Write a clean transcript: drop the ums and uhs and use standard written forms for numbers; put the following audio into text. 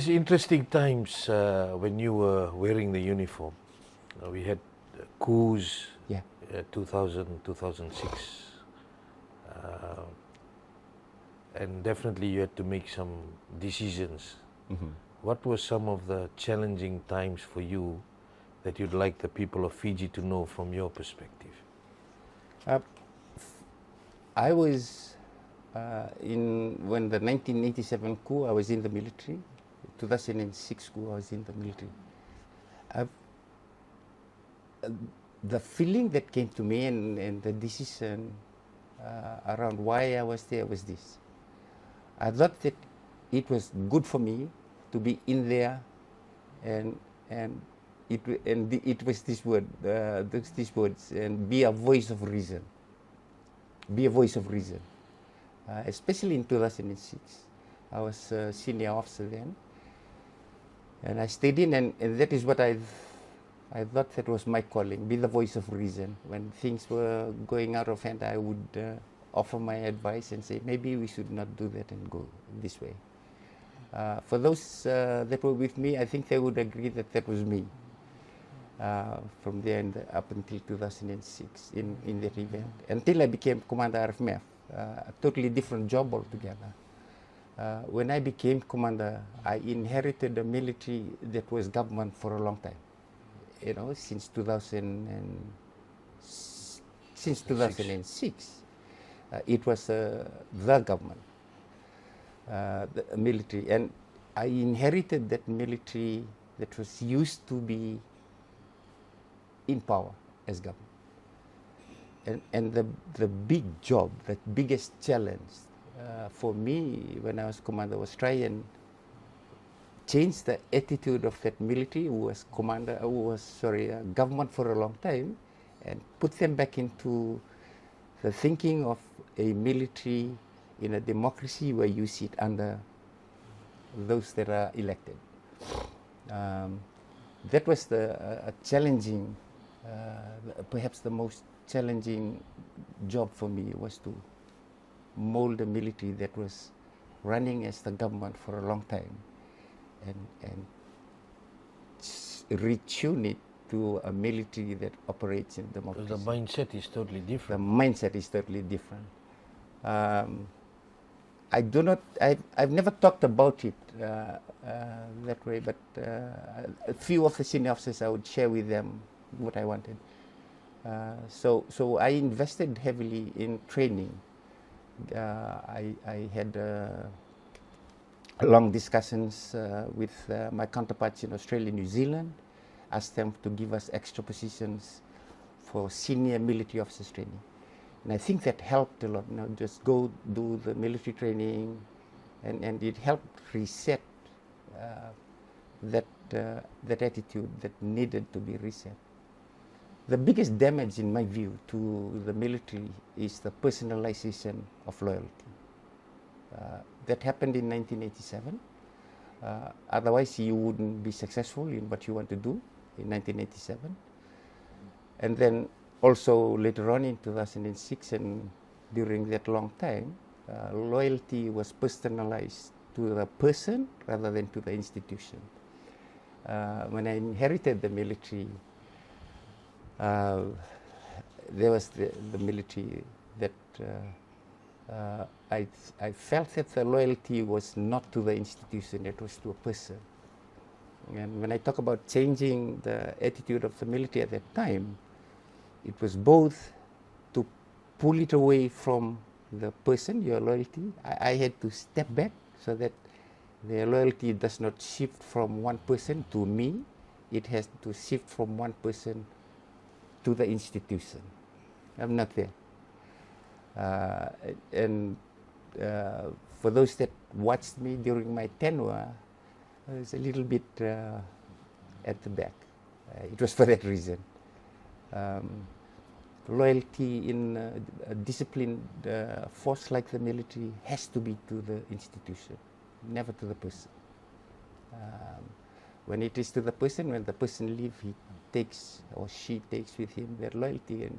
there's interesting times when you were wearing the uniform. We had coups, Yeah. 2000, 2006. And definitely you had to make some decisions. What were some of the challenging times for you that you'd like the people of Fiji to know from your perspective? I was when the 1987 coup, I was in the military. 2006 coup, I was in the military. The feeling that came to me and the decision around why I was there was this. I thought that it was good for me to be in there, and it was this word, these words, and be a voice of reason. Be a voice of reason. Especially in 2006, I was a senior officer then, and I stayed in, and that is what I thought that was my calling. Be the voice of reason. When things were going out of hand, I would offer my advice and say, maybe we should not do that and go this way. For those that were with me, I think they would agree that that was me. From there up until 2006 in that event, until I became Commander RFMF, a totally different job altogether. When I became commander, I inherited a military that was government for a long time. You know, since 2006, it was the government, the military, and I inherited that military that was used to be in power as government. And the big job, the biggest challenge for me when I was commander was try and change the attitude of that military who was government for a long time, and put them back into the thinking of a military in a democracy where you sit under those that are elected. That was a challenging, perhaps the most challenging job for me, was to mold a military that was running as the government for a long time and retune it to a military that operates in democracy. The mindset is totally different. The mindset is totally different. I've never talked about it that way, but a few of the senior officers, I would share with them what I wanted. So I invested heavily in training. I had long discussions with my counterparts in Australia and New Zealand, asked them to give us extra positions for senior military officers training. And I think that helped a lot. You know, just go do the military training, and it helped reset that attitude that needed to be reset. The biggest damage, in my view, to the military is the personalisation of loyalty. That happened in 1987. Otherwise, you wouldn't be successful in what you want to do in 1987. And then also later on in 2006 and during that long time, loyalty was personalized to the person rather than to the institution. When I inherited the military, there was the military that I felt that the loyalty was not to the institution, it was to a person. And when I talk about changing the attitude of the military at that time, it was both to pull it away from the person, your loyalty. I had to step back so that the loyalty does not shift from one person to me. It has to shift from one person to the institution. I'm not there. For those that watched me during my tenure, I was a little bit at the back. It was for that reason. Loyalty in a disciplined force like the military has to be to the institution, never to the person. When it is to the person, when the person leaves, he takes or she takes with him their loyalty, and